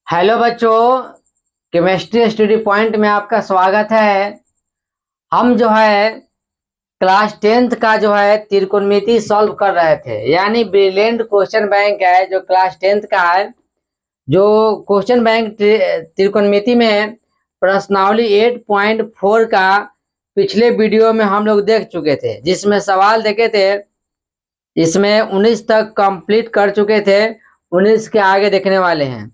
Hello बच्चों, chemistry study point में आपका स्वागत है। हम जो है क्लास टेंथ का जो है त्रिकोणमिति सॉल्व कर रहे थे, यानी ब्रिलियंट क्वेश्चन बैंक है जो क्लास टेंथ का है। जो क्वेश्चन बैंक त्रिकोणमिति में प्रश्नावली 8.4 का पिछले वीडियो में हम लोग देख चुके थे, जिसमें सवाल देखे थे। इसमें 19 तक कंप्लीट कर चुके थे, 19 के आगे देखने वाले हैं।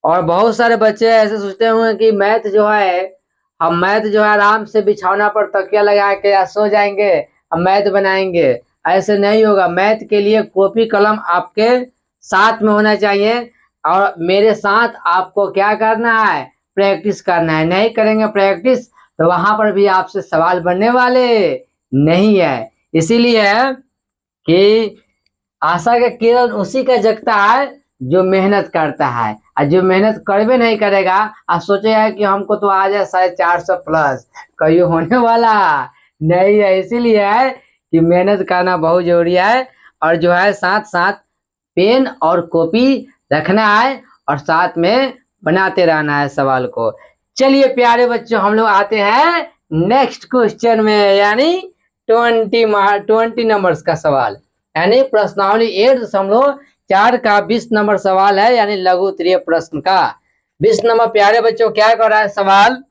और बहुत सारे बच्चे ऐसे सोचते होंगे कि मैथ जो है, हम मैथ जो है आराम से बिछौना पर तकिया लगा के या सो जाएंगे, हम मैथ बनाएंगे। ऐसे नहीं होगा। मैथ के लिए कॉपी कलम आपके साथ में होना चाहिए, और मेरे साथ आपको क्या करना है, प्रैक्टिस करना है। नहीं करेंगे प्रैक्टिस तो वहां पर भी आपसे सवाल बनने वाले नहीं है। इसीलिए कि आशा का किरण उसी का जगता है जो मेहनत करता है, और जो मेहनत करबे नहीं करेगा और सोचेगा कि हमको तो आ जाए 450 प्लस, कहीं होने वाला नहीं है। इसीलिए है कि मेहनत करना बहुत जरूरी है, और जो है साथ साथ पेन और कॉपी रखना है, और साथ में बनाते रहना है सवाल को। चलिए प्यारे बच्चों, हम लोग आते हैं नेक्स्ट क्वेश्चन में, यानी 20 नंबर्स का सवाल, यानी प्रश्नावली 8.4 का 20 नंबर सवाल है, यानी लघु उत्तरीय प्रश्न का 20 नंबर। प्यारे बच्चों, क्या कर रहा है सवाल,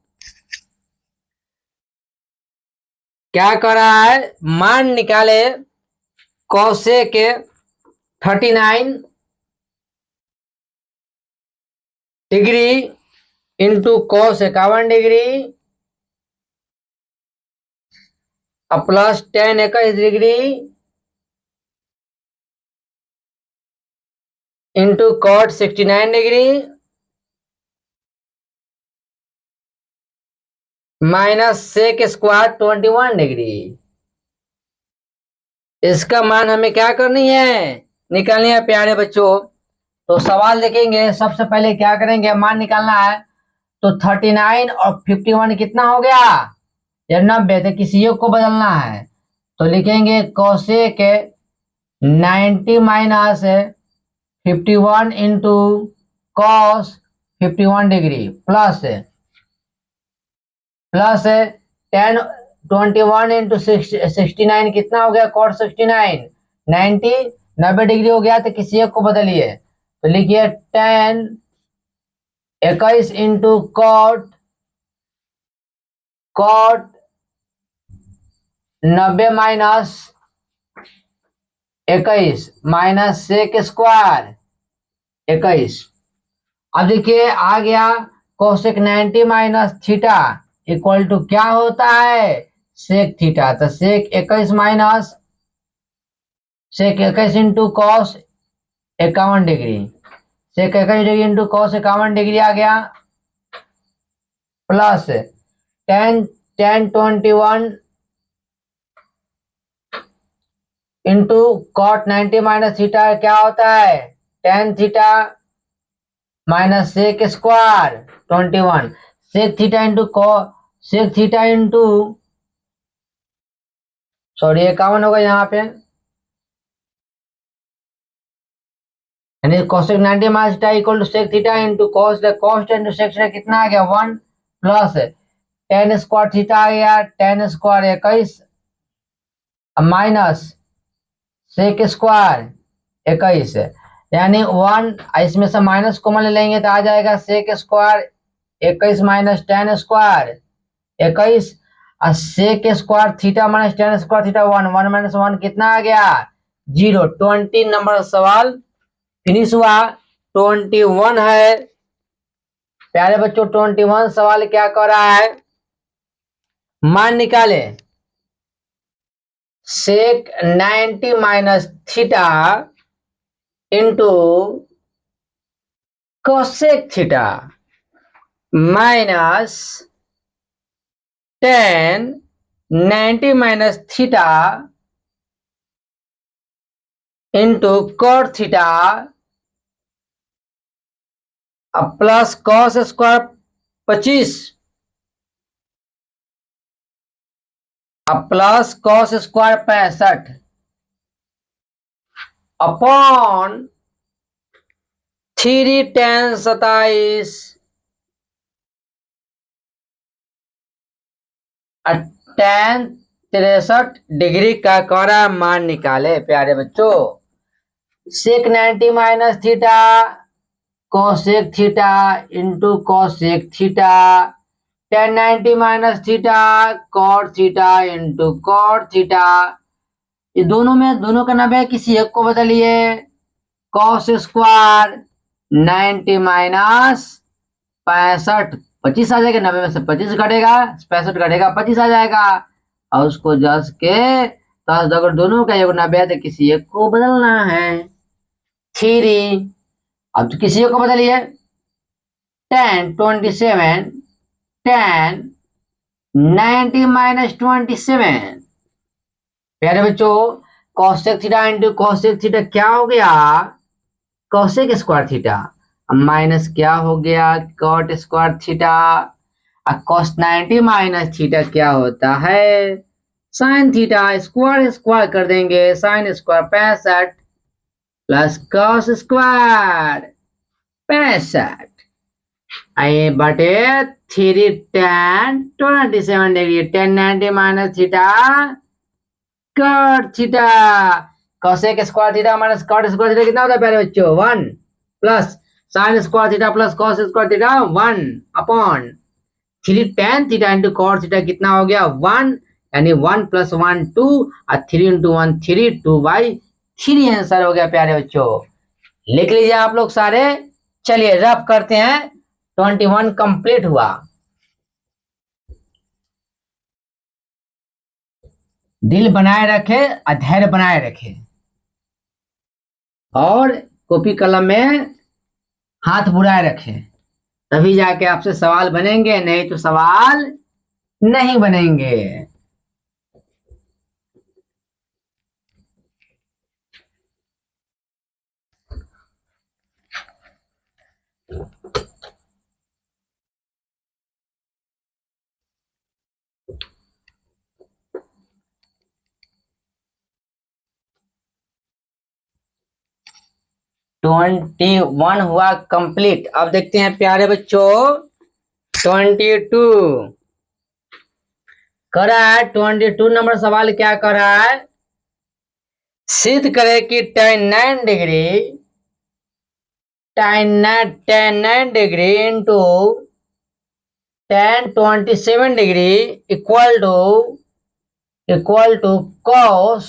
क्या कर रहा है, मान निकाले cosec 39 degree into cos 51 degree plus 10 21 degree into cot 69 degree minus sec square 21 degree. इसका मान हमें क्या करनी है, निकालनी है प्यारे बच्चों। तो सवाल देखेंगे, सबसे पहले क्या करेंगे, मान निकालना है। तो 39 और 51 कितना हो गया, या 90, तो किसी एक को बदलना है। तो लिखेंगे cosec 90 minus 51 into cos 51 degree plus 10 21 into 69 कितना हो गया, कॉट 69 90 90 डिग्री हो गया, तो किसी एक को बदलिए। तो लिखिए 10 21 into cot cot 90 minus 21 minus sec square 21। अब देखिए आ गया cosec 90 minus theta equal to क्या होता है, सेक थीटा। तो sec 21 minus sec 21 into cos 51 degree, sec 21 degree into cos 51 degree आ गया, plus 10 10 21 into cot 90 minus theta क्या होता है, tan theta minus sec square 21, sec theta into sec theta into sorry 51 होगा यहाँ पे, यानी cosec 90 minus theta equal to sec theta into cos into sec theta कितना आ गया 1, प्लस 10 स्क्वायर थीटा आ गया 10 स्क्वायर 21 माइनस सेक स्क्वायर 21, यानी 1, इसमें से माइनस कॉमन ले लेंगे तो आ जाएगा सेक स्क्वायर 21 माइनस 10 स्क्वायर 21, और sec square theta minus 10 square theta 1 1 minus 1 कितना आ गया 0। 20 नंबर सवाल फिनिश हुआ। 21 है प्यारे बच्चों, 21 सवाल क्या कर रहा है, मान निकाले sec 90 minus theta into cosec theta minus 10 90 minus theta into cot theta plus cos square 25 plus cos square 65 upon 3 tan 27 tan 63 का कौड़ा मान निकाले प्यारे बच्चों। Sec 90 minus theta cosec theta into cosec theta tan 90 minus theta cot theta into cot theta. ये दोनों का 90 किसी एक को बदलिए। कॉस स्क्वायर 90 माइनस 65 25 आ जाएगा। 90 में से 25 घटेगा, 65 घटेगा 25 आ जाएगा। और उसको जस के तो अगर दोनों का योग 90 है तो किसी एक को बदलना है। 3 अब तो किसी एक को बदलिए। 10 27 10 90 माइनस 27। प्यारे बच्चों cosec theta into cosec theta क्या हो गया? कॉसेक स्क्वायर थीटा माइनस क्या हो गया? Cot square theta. Cos 90 minus theta क्या होता है? Sine theta. स्क्वायर स्क्वायर कर देंगे। Sine square 65 plus cos square 65 आइए बटे 3 tan 27 degree. 10 90 minus theta cot theta. Cosec square theta minus cot square theta कितना होता है प्यारे बच्चों? 1 plus sine square theta plus cos square theta 1 upon 3 tan theta into cot theta कितना हो गया? 1 यानी 1 प्लस 1 2 और 3 इंटू 1 3 2/3 आंसर हो गया प्यारे बच्चों। लिख लीजिए आप लोग सारे। चलिए रफ करते हैं। 21 कंप्लीट हुआ। दिल बनाए रखे, धैर्य बनाए रखे और कॉपी कलम में हाथ बुलाए रखे, तभी जाके आपसे सवाल बनेंगे, नहीं तो सवाल नहीं बनेंगे। ट्वेंटी वन हुआ कंप्लीट। अब देखते हैं प्यारे बच्चों 22 कर रहा है। 22 नंबर सवाल क्या कर रहा है? सिद्ध करे कि tan 9 degree into tan 27 degree equal to cos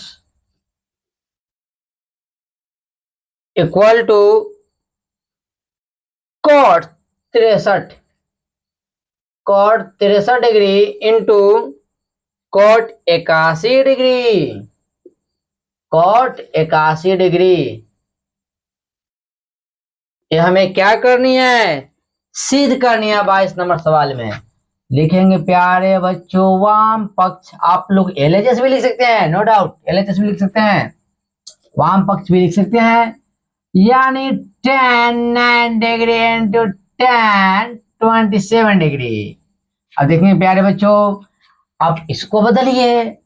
equal to cot 63 degree into cot 81 degree. cot 81 degree ये हमें क्या करनी है? सिद्ध करनी है 22 नंबर सवाल में। लिखेंगे प्यारे बच्चों वाम पक्ष। आप लोग एलएचएस भी लिख सकते हैं, नो डाउट एलएचएस भी लिख सकते हैं, वाम पक्ष भी लिख सकते हैं। यानी tan 9 degree into tan 27 degree. अब देखेंगे प्यारे बच्चों, अब इसको बदलिए।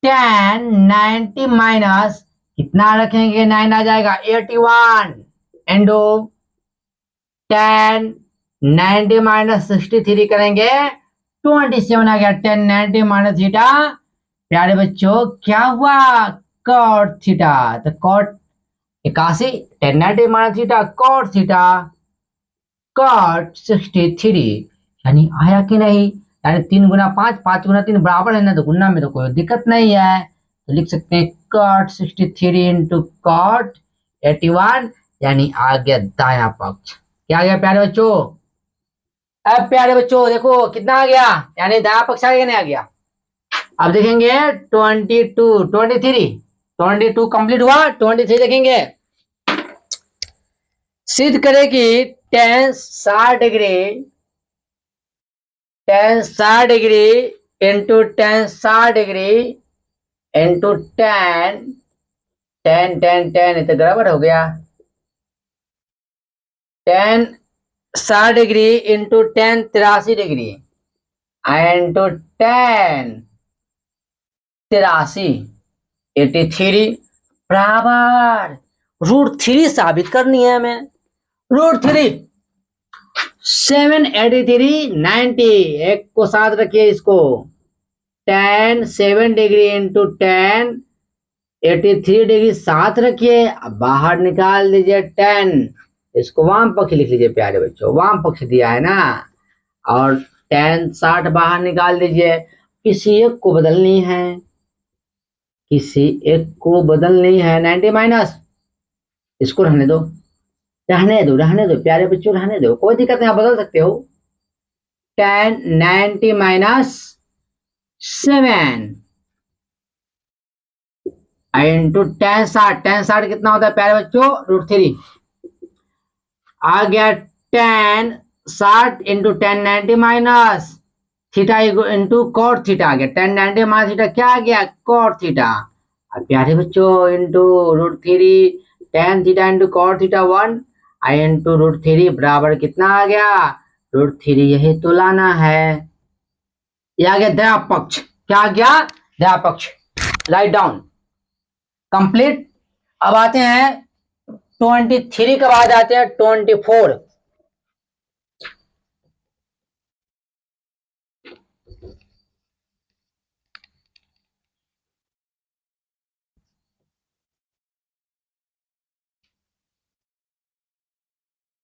tan 90 माइनस कितना रखेंगे? 9 आ जाएगा 81 इंटू tan 90 माइनस 63 करेंगे 27 आ गया। tan 90 माइनस थीटा प्यारे बच्चों क्या हुआ? cot theta. तो cot 81 tan 90 minus theta cot theta cot 63 यानी आया कि नहीं? यानी 3 गुना 5 5 गुना 3 बराबर है ना, तो गुना में तो कोई दिक्कत नहीं है। तो लिख सकते हैं cot 63 इंटू cot 81 यानी आ गया दाया पक्ष। क्या आ गया प्यारे बच्चों? अब प्यारे बच्चों देखो कितना आ गया, यानी दाया पक्ष आ गया नहीं आ गया। अब देखेंगे 22 कंप्लीट हुआ। 23 देखेंगे। सिद्ध करे कि tan 60 degree into tan 60 degree into tan तो गड़बड़ हो गया। tan 60 degree into tan 83 degree into tan 83 83 बराबर √3 साबित करनी है हमें। √3 783 90 एक को साथ रखिए इसको 10 7 डिग्री इंटू 10 83 डिग्री साथ रखिए अब बाहर निकाल दीजिए 10 इसको वाम पक्ष लिख लीजिए प्यारे बच्चों वाम पक्ष दिया है ना और 10 60 बाहर निकाल दीजिए किसी एक को बदलनी है किसी एक को बदलनी है 90 माइनस इसको रहने दो प्यारे बच्चों रहने दो कोई दिक्कत नहीं आप बदल सकते हो 10 90 माइनस 7 इंटू 10 60 कितना होता है प्यारे बच्चों √3 आ गया 10 60 into 10 90 minus theta into cot theta आ गया 10 90 माइनस थीटा क्या आ गया कॉट थीटा अब प्यारे बच्चों into √3 10 theta into cot theta 1 आई इंटू √3 बराबर कितना आ गया √3 यही तो लाना है यह आ गया दया पक्ष क्या आ गया दया पक्ष राइट डाउन कंप्लीट अब आते हैं 23 के बाद आते हैं 24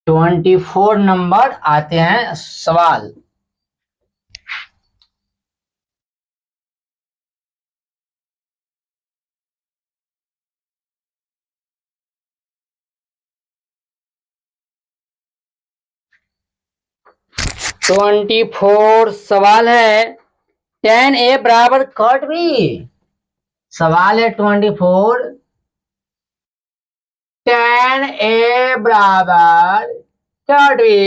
24 नंबर आते हैं सवाल ट्वेंटी फोर सवाल है 10a बराबर कट भी सवाल है 24 10a बराबर कट भी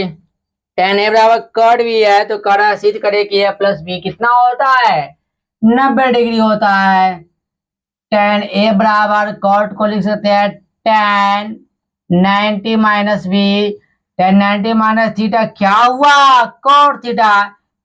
10a बराबर कट भी है तो कड़ा सिद्ध करे कि a प्लस बी कितना होता है 90 डिग्री होता है 10a बराबर कॉट को लिख सकते हैं 10 90 माइनस बी 10 90 माइनस थीटा क्या हुआ कॉट थीटा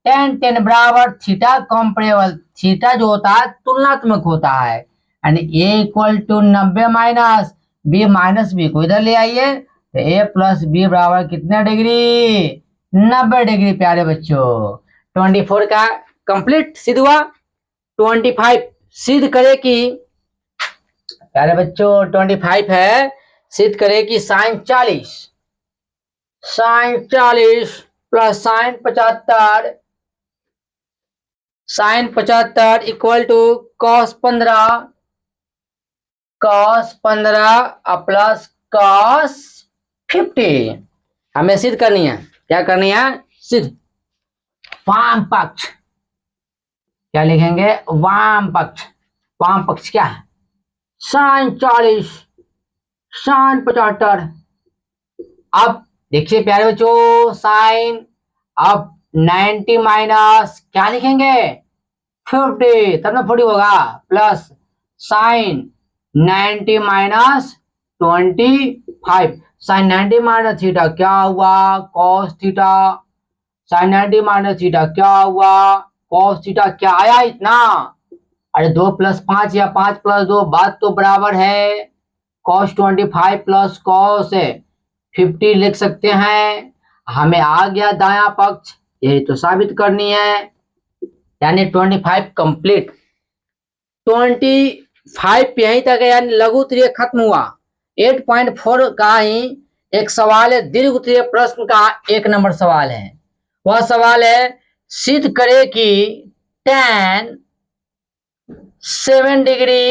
10 10 बराबर थीटा कंपेरेबल थीटा जो होता है तुलनात्मक होता है यानी a equal to 90 minus b minus b को इधर ले आइए तो a प्लस बी बराबर कितने डिग्री 90 डिग्री प्यारे बच्चों 24 का कंप्लीट सिद्ध हुआ 25 सिद्ध करे कि प्यारे बच्चों 25 है सिद्ध करे कि sine 40 plus sine 75 equal to cos 15 plus cos 50 हमें सिद्ध करनी है क्या करनी है सिद्ध वाम पक्ष क्या लिखेंगे वाम पक्ष क्या है साइन 40 साइन 75 अब देखिए प्यारे बच्चों साइन अब 90 माइनस क्या लिखेंगे 50 तब ना 40 होगा plus sine 90 minus 25 sine 90 minus theta क्या हुआ cos theta sine 90 minus theta क्या हुआ कॉस थीटा क्या आया इतना अरे 2 प्लस 5 या 5 प्लस 2 बात तो बराबर है कॉस 25 प्लस कॉस 50 लिख सकते हैं हमें आ गया दाया पक्ष यही तो साबित करनी है यानी 25 कंप्लीट 25 यहीं तक है यानी लघु उत्तरीय खत्म हुआ 8.4 का ही एक सवाल है दीर्घ उत्तरीय प्रश्न का 1 नंबर सवाल है वह सवाल है सिद्ध करे कि tan 7 degree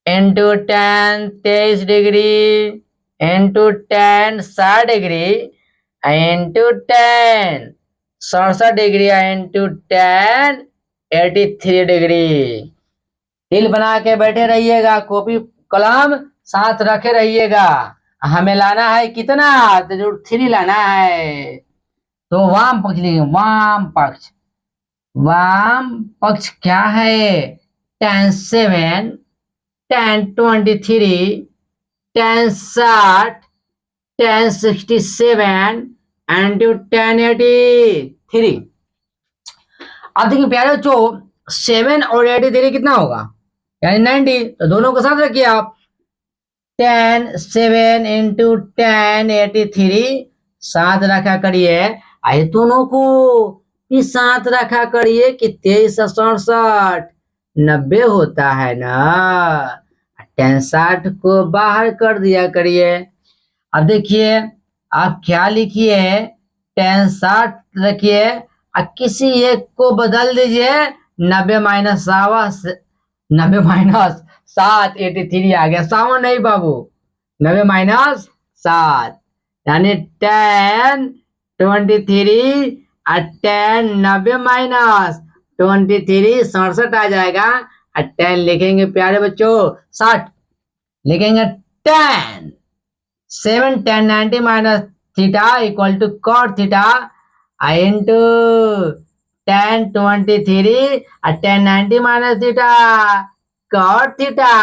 into 10 23 degree into 10 60 degree into 10 67 degree into 10 83 degree दिल बना के बैठे रहिएगा कॉपी कलम साथ रखे रहिएगा हमें लाना है कितना तो जो 3 लाना है तो वाम पक्ष लिखेंगे वाम पक्ष क्या है tan 7 tan 23 tan 60 tan 67 into 10 83 अब देखिए प्यारे बच्चों 7 और 83 कितना होगा यानी 90 तो दोनों को साथ रखिए आप 10 7 into 10 83 साथ रखा करिए। आए दोनों को भी साथ रखा करिए कि 23 67 90 होता है ना। 10 60 को बाहर कर दिया करिए। अब देखिए आप क्या लिखिए, 10 60 रखिए और किसी एक को बदल दीजिए। 90 - 7 आ गया। 7 नहीं बाबू, 90 - 7 यानी 10 23 और 10 90 - 23 67 आ जाएगा। और 10 लिखेंगे प्यारे बच्चों 60 लिखेंगे। 10 7 10 90 minus theta equal to cot theta into 10 23 और 10 90 minus theta cot theta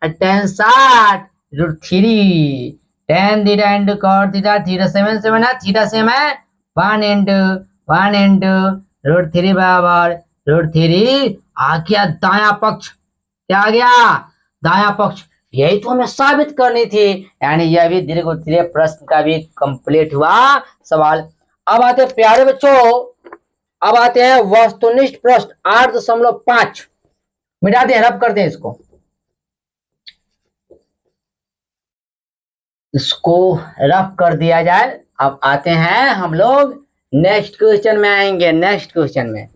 और 10 60 √3 10 theta into cot theta theta 7 7 है, theta सेम है 1 into √3 बराबर √3 आ गया दाया पक्ष। क्या आ गया? दाया पक्ष। यही तो हमें साबित करनी थी। यानी यह भी दीर्घ उत्तरीय प्रश्न का भी कंप्लीट हुआ सवाल। अब आते हैं प्यारे बच्चों, अब आते हैं वस्तुनिष्ठ प्रश्न 8.5 मिटा दें, रब कर दें इसको रफ कर दिया जाए। अब आते हैं हम लोग नेक्स्ट क्वेश्चन में आएंगे। नेक्स्ट क्वेश्चन में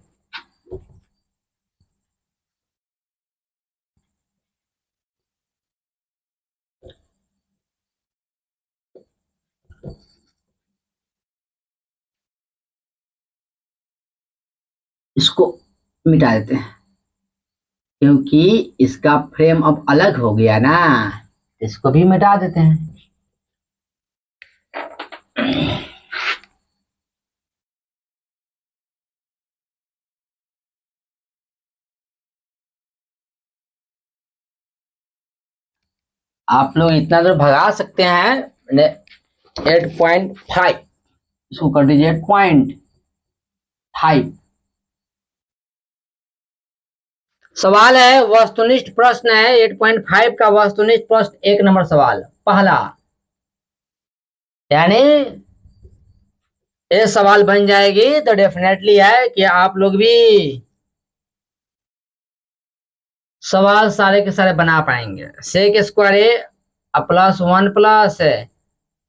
इसको मिटा देते हैं क्योंकि इसका फ्रेम अब अलग हो गया ना, इसको भी मिटा देते हैं। आप लोग इतना तो भगा सकते हैं। 8.5 इसको कर दीजिए 8.5। सवाल है वस्तुनिष्ठ प्रश्न है 8.5 का वस्तुनिष्ठ प्रश्न। 1 नंबर सवाल पहला, यानी ये सवाल बन जाएगी तो डेफिनेटली है कि आप लोग भी सवाल सारे के सारे बना पाएंगे। सेक स्क्वायर ए प्लस 1 प्लस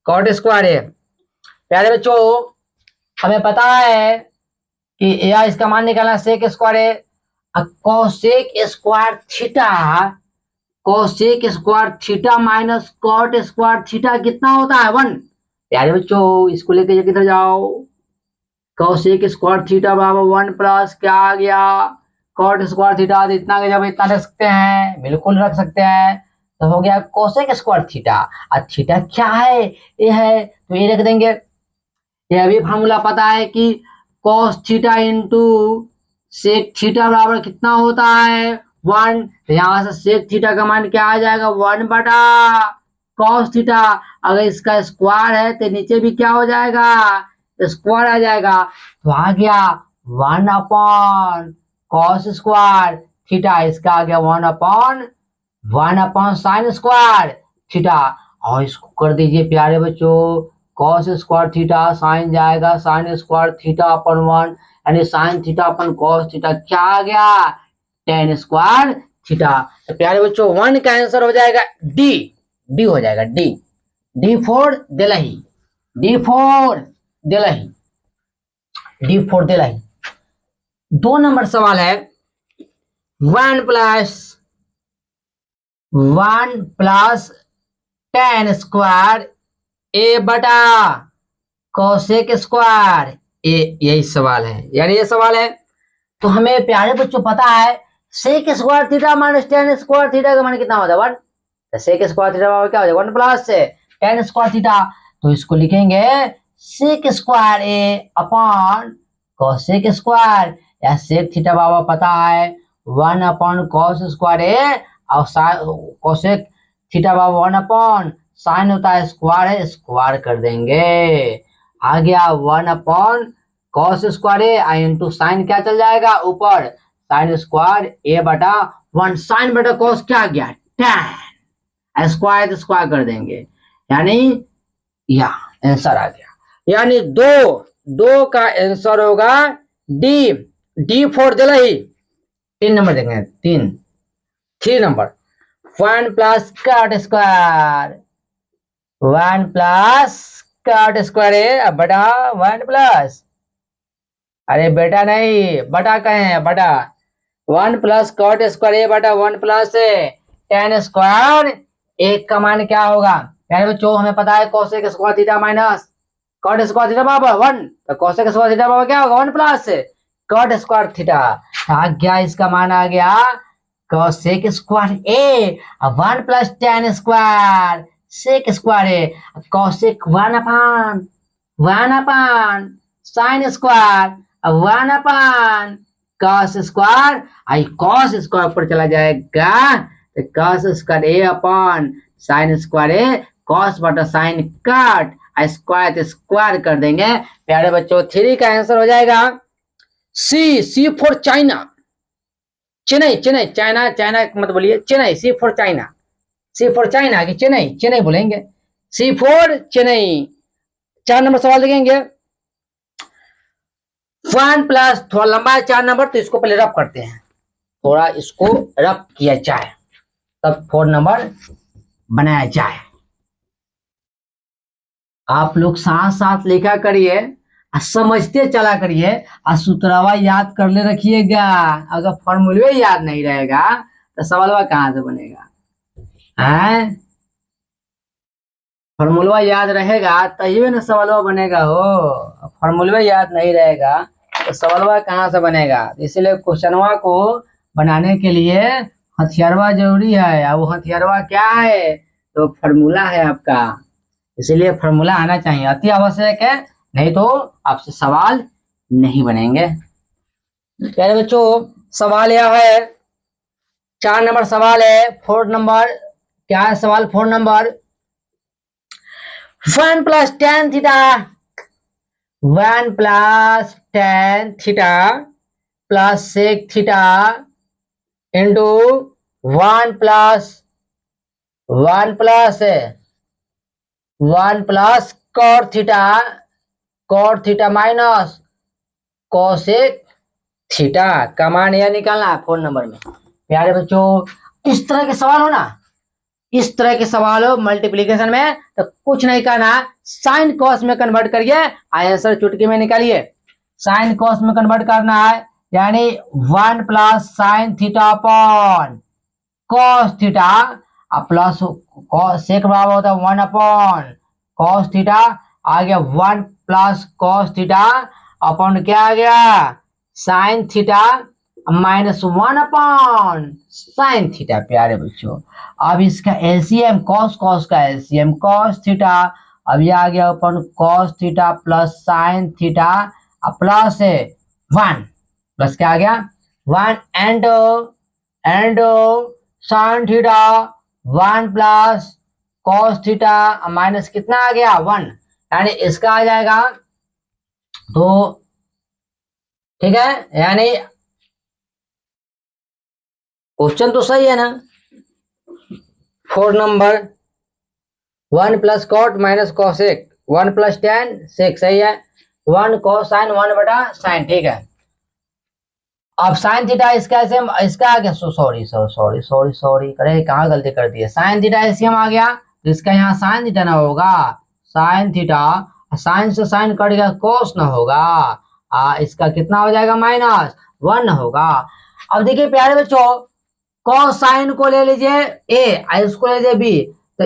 कॉट स्क्वायर ए। प्यारे बच्चों हमें पता है कि यह इसका मान निकालना sec square A cosec square theta, cosec square theta minus cot square theta कितना होता है 1। प्यारे बच्चों इसको लेके किधर जाओ, कोसेक स्क्वायर थीटा बराबर 1 प्लस क्या आ गया कॉट स्क्वायर थीटा। इतना जब इतना रख सकते हैं, बिल्कुल रख सकते हैं। तो हो गया कोसेक स्क्वायर थीटा। और थीटा क्या है? ये है तो ये रख देंगे। यह भी फॉर्मूला पता है कि cos theta into sec theta बराबर कितना होता है 1। तो यहाँ से सेक थीटा का मान क्या आ जाएगा 1 बटा cos थीटा। अगर इसका स्क्वायर है तो नीचे भी क्या हो जाएगा स्क्वायर आ जाएगा। तो आ गया 1 अपॉन cos स्क्वायर थीटा, इसका आ गया 1 अपॉन साइन स्क्वायर थीटा। और इसको कर दीजिए प्यारे बच्चों cos स्क्वायर थीटा साइन जाएगा साइन स्क्वायर थीटा अपन 1 यानी साइन थीटा अपन cos थीटा क्या आ गया tan स्क्वायर थीटा। तो प्यारे बच्चों 1 का आंसर हो जाएगा डी हो जाएगा D for Delhi, D for Delhi. 2 number सवाल है 1 प्लस tan स्क्वायर ए बटा कोसेक स्क्वायर ए, यही सवाल है। यानी ये सवाल है तो हमें प्यारे बच्चों पता है sec square theta minus tan square theta का मान कितना होता है 1। तो सेक स्क्वायर थीटा बराबर क्या हो जाएगा 1 प्लस tan स्क्वायर थीटा। तो इसको लिखेंगे सेक square A upon cosec square, या सेक थीटा बराबर पता है 1 अपॉन कॉस स्क्वायर ए और कोसेक थीटा बराबर 1 अपॉन साइन होता है स्क्वायर है, स्क्वायर कर देंगे। आ गया 1 अपॉन कॉस स्क्वायर ए इंटू साइन क्या चल जाएगा ऊपर साइन स्क्वायर ए बटा 1 साइन बटा कॉस क्या आ गया tan। स्क्वायर स्क्वायर कर देंगे, यानी या आंसर आ गया। यानी दो का आंसर होगा D. D for Delhi. 3 number देखेंगे, 3 number 1 plus cot square. 1 plus cot square है बटा 1 प्लस, अरे बेटा नहीं बटा कहे हैं बटा 1 प्लस कॉट स्क्वायर ए बटा 1 प्लस टेन स्क्वायर। एक का मान क्या होगा यानी बच्चों, हमें पता है cosec square theta minus cot square theta बराबर 1, तो कोसेक स्क्वायर थीटा बराबर क्या होगा 1 प्लस कॉट स्क्वायर थीटा। आ गया, इसका मान आ गया cosec square A 1 plus tan square sec square A cosec 1 upon sine square 1 upon cos square. आई कॉस स्क्वायर ऊपर चला जाएगा तो cos square A upon sine square A cos बटा साइन कट स्क्वायर तो स्क्वायर कर देंगे। प्यारे बच्चों 3 का आंसर हो जाएगा C for China. Chennai Chennai China China मत बोलिए, Chennai C for China. C for China की चेन्नई चेन्नई बोलेंगे, सी फॉर चेन्नई। 4 नंबर सवाल देखेंगे 1 प्लस, थोड़ा लंबा है 4 नंबर तो इसको पहले रफ करते हैं, थोड़ा इसको रफ किया जाए तब 4 नंबर बनाया जाए। आप लोग साथ साथ लिखा करिए, समझते चला करिए और सूत्रवा याद कर ले रखिएगा। अगर फॉर्मूले याद नहीं रहेगा तो सवालवा कहाँ से बनेगा है? फॉर्मूला याद रहेगा तभी ना सवालवा बनेगा हो। फॉर्मूला याद नहीं रहेगा तो सवालवा कहाँ से बनेगा? इसलिए क्वेश्चनवा को बनाने के लिए हथियारवा जरूरी है। अब वो हथियारवा क्या है? तो फॉर्मूला है आपका, इसलिए फॉर्मूला आना चाहिए, अति आवश्यक है, नहीं तो आपसे सवाल नहीं बनेंगे। प्यारे बच्चों सवाल यह है, 4 नंबर सवाल है। 4 नंबर क्या है सवाल? 4 number 1 plus tan theta 1 plus tan theta plus sec theta into 1 plus 1 plus cot theta minus cosec theta का मान यह निकालना है 4 नंबर में। प्यारे बच्चों इस तरह के सवाल हो ना, इस तरह के सवाल हो मल्टीप्लीकेशन में तो कुछ नहीं करना, साइन कॉस में कन्वर्ट करिए, आंसर चुटकी में निकालिए। साइन कॉस में कन्वर्ट करना है यानी 1 plus sine theta upon cos theta plus sec बराबर होता है 1 अपॉन कॉस थीटा। आ गया 1 प्लस कॉस थीटा अपॉन क्या आ गया sine theta minus 1 upon sine theta. प्यारे बच्चों अब इसका एलसीएम कॉस का एलसीएम कॉस थीटा, अब ये आ गया upon cos theta plus sine theta plus 1 plus क्या आ गया 1 and sine theta 1 plus cos theta minus कितना आ गया 1, यानी इसका आ जाएगा तो ठीक है, यानी क्वेश्चन तो सही है ना। 4 number 1 plus cot minus cosec 1 plus tan sec सही है, 1 कॉस साइन 1 बटा साइन ठीक है। अब साइन थीटा इसका आ गया सॉरी करे कहाँ गलती कर दी है, साइन थीटा एलसीएम आ गया तो इसका यहाँ साइन थीटा ना होगा, साइन थीटा साइन से साइन कट गया कोस ना होगा, इसका कितना हो जाएगा माइनस 1 होगा। अब देखिए प्यारे बच्चों कॉस साइन को ले लीजिए ए और इसको ले लीजिए बी, तो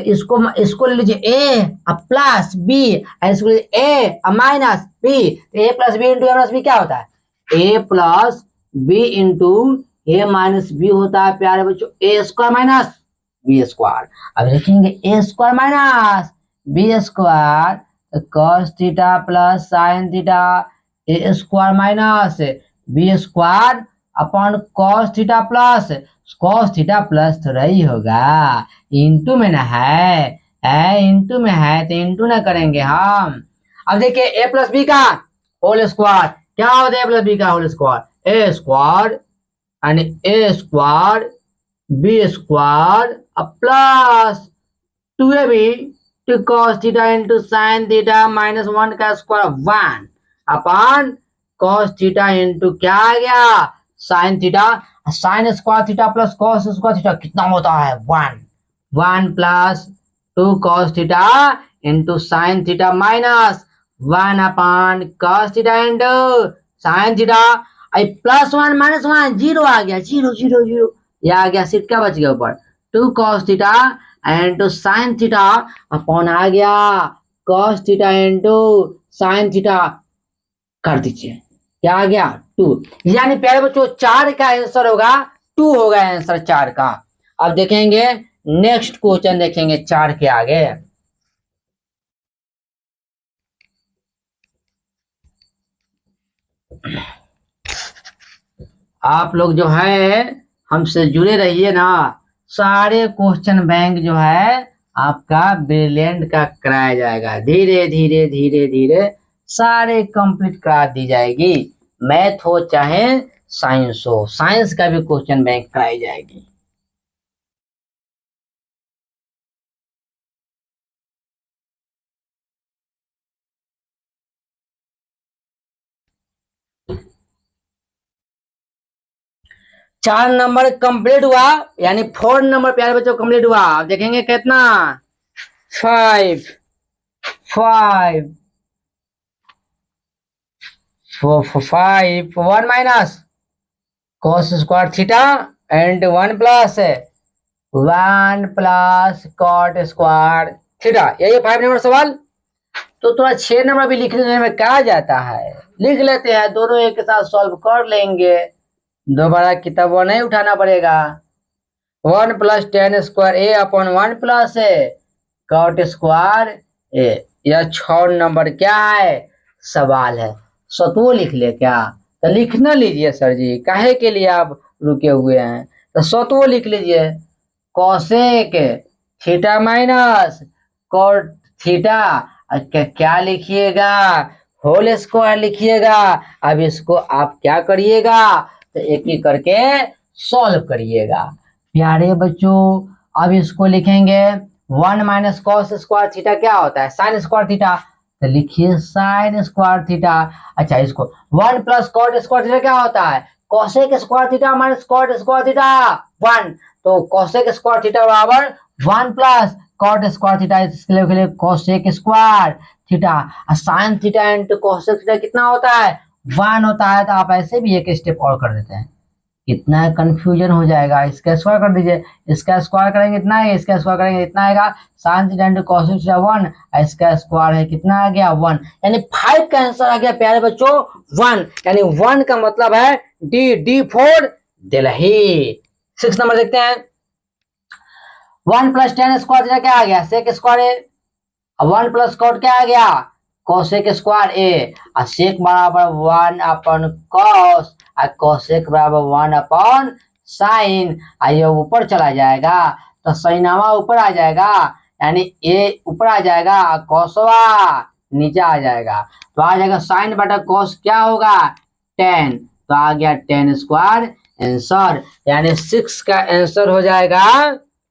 इसको ले लीजिए ए प्लस बी और इसको लीजिए a minus b, a plus b into a minus b क्या होता है a plus b into a minus b होता है प्यारे बच्चों a square minus b square. अब लिखेंगे a square minus b square तो cos theta plus sine theta a square minus b square upon cos theta plus तो रही होगा इंटू में ना है इंटू में है तो इंटू ना करेंगे हम। अब देखिए ए प्लस बी का होल स्क्वायर क्या होता है ए प्लस बी का होल स्क्वायर ए स्क्वायर यानी a square b square plus 2ab two cos theta into sine theta minus 1 का square 1 upon cos theta into क्या आ गया sine theta, sine square theta plus cos square theta कितना होता है 1 plus 2 cos theta into sine theta minus 1 upon cos theta into sine theta, plus 1 minus 1 zero आ गया, zero zero zero, ये आ गया, सिर्फ क्या बच गया ऊपर 2 cos theta into sine theta upon आ गया cos theta into sine theta, कर दीजिए क्या आ गया 2, यानी प्यारे बच्चों 4 का आंसर होगा 2 होगा आंसर 4 का। अब देखेंगे नेक्स्ट क्वेश्चन, देखेंगे 4 के आगे। आप लोग जो है हमसे जुड़े रहिए ना, सारे क्वेश्चन बैंक जो है आपका ब्रिलियंट का कराया जाएगा, धीरे धीरे धीरे धीरे सारे कंप्लीट करा दी जाएगी, मैथ हो चाहे साइंस हो, साइंस का भी क्वेश्चन बैंक कराई जाएगी। चार नंबर कंप्लीट हुआ, यानी 4 नंबर प्यारे बच्चों कंप्लीट हुआ। अब देखेंगे कितना 5 1 minus cos square theta and 1 plus cot square theta, यही 5 नंबर सवाल। तो थोड़ा 6 नंबर भी लिखने में कहा जाता है, लिख लेते हैं, दोनों एक साथ सॉल्व कर लेंगे, दोबारा किताब नहीं उठाना पड़ेगा। 1 plus tan square A upon 1 plus cot square ए, यह 6 नंबर क्या है सवाल है। सतुओ लिख ले क्या, तो लिखना लीजिए सर जी, काहे के लिए आप रुके हुए हैं, तो सतुओ लिख लीजिए, cosec theta minus cot theta, क्या लिखिएगा होल स्क्वायर लिखिएगा। अब इसको आप क्या करिएगा, तो एक एक करके सॉल्व करिएगा प्यारे बच्चों। अब इसको लिखेंगे 1 माइनस कॉस स्क्वायर थीटा क्या होता है साइन स्क्वायर थीटा, तो लिखिए साइन स्क्वायर थीटा। अच्छा इसको 1 प्लस कॉट स्क्वायर थीटा क्या होता है cosec square theta minus cot square theta 1, तो कोसेक स्क्वायर थीटा बराबर 1 प्लस कॉट स्क्वायर थीटा, इसके लिए cosec square theta, sine theta into cosec theta कितना होता है 1 होता है। तो आप ऐसे भी एक स्टेप और कर देते हैं, कितना कंफ्यूजन हो जाएगा, इसका स्क्वायर कर दीजिए, इसका स्क्वायर करेंगे इतना है, इसका स्क्वायर करेंगे इतना आएगा, sign theta into cos theta 1, इसका स्क्वायर है कितना आ गया 1, यानी 5 का आंसर आ गया प्यारे बच्चों 1, यानी 1 का मतलब है डी फॉर दिल्ली। 6 नंबर देखते हैं, 1 प्लस टेन स्क्वायर थीटा क्या आ गया सेक स्क्वायर ए, 1 प्लस कॉट क्या आ गया कोसेक स्क्वायर ए, और सेक बराबर 1 अपन कॉस, कोसेक बराबर 1 अपॉन साइन, ये ऊपर चला जाएगा तो साइनामा ऊपर आ जाएगा, यानी ए ऊपर आ जाएगा, कोसवा नीचे आ जाएगा, तो आ जाएगा साइन बटा कोस क्या होगा 10, तो आ गया 10 स्क्वायर आंसर, यानी 6 का आंसर हो जाएगा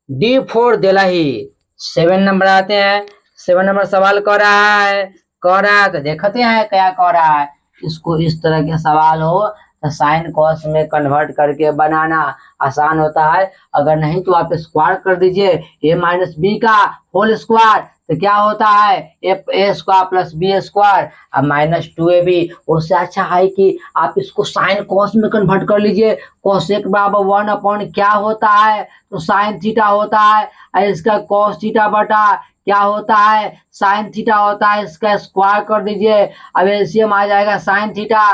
डी फोर दिल्ली। 7 नंबर आते हैं, 7 नंबर सवाल कर रहा है तो देखते हैं क्या कर रहा है। इसको इस तरह के सवाल हो तो साइन कॉस में कन्वर्ट करके बनाना आसान होता है, अगर नहीं तो आप स्क्वायर कर दीजिए ए माइनस बी का होल स्क्वायर, तो क्या होता है a square plus B square अब माइनस 2ab, उससे अच्छा है कि आप इसको साइन कॉस में कन्वर्ट कर लीजिए, कोसेक बराबर 1 अपॉन क्या होता है तो साइन थीटा होता है, इसका कॉस थीटा बटा क्या होता है साइन थीटा होता है, इसका स्क्वायर कर दीजिए, अब एलसीएम आ जाएगा साइन थीटा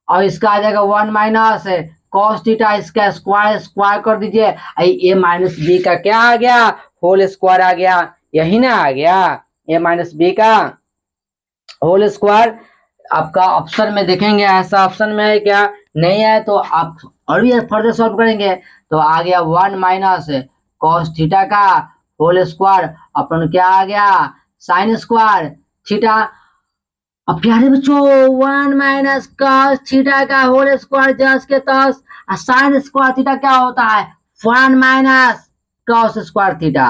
और इसका आ जाएगा 1 माइनस कॉस थीटा, इसका स्क्वायर कर दीजिए, ए माइनस बी का क्या आ गया होल स्क्वायर आ गया, यही ना आ गया ए माइनस बी का होल स्क्वायर। आपका ऑप्शन में देखेंगे ऐसा ऑप्शन में है क्या, नहीं है तो आप और भी फर्दर सॉल्व करेंगे, तो आ गया 1 माइनस कॉस थीटा का होल स्क्वायर अपन क्या आ गया साइन स्क्वायर थीटा। अब प्यारे बच्चों 1 माइनस कॉस थीटा का होल स्क्वायर जस के तस, साइन स्क्वायर थीटा क्या होता है 1 माइनस कॉस स्क्वायर थीटा,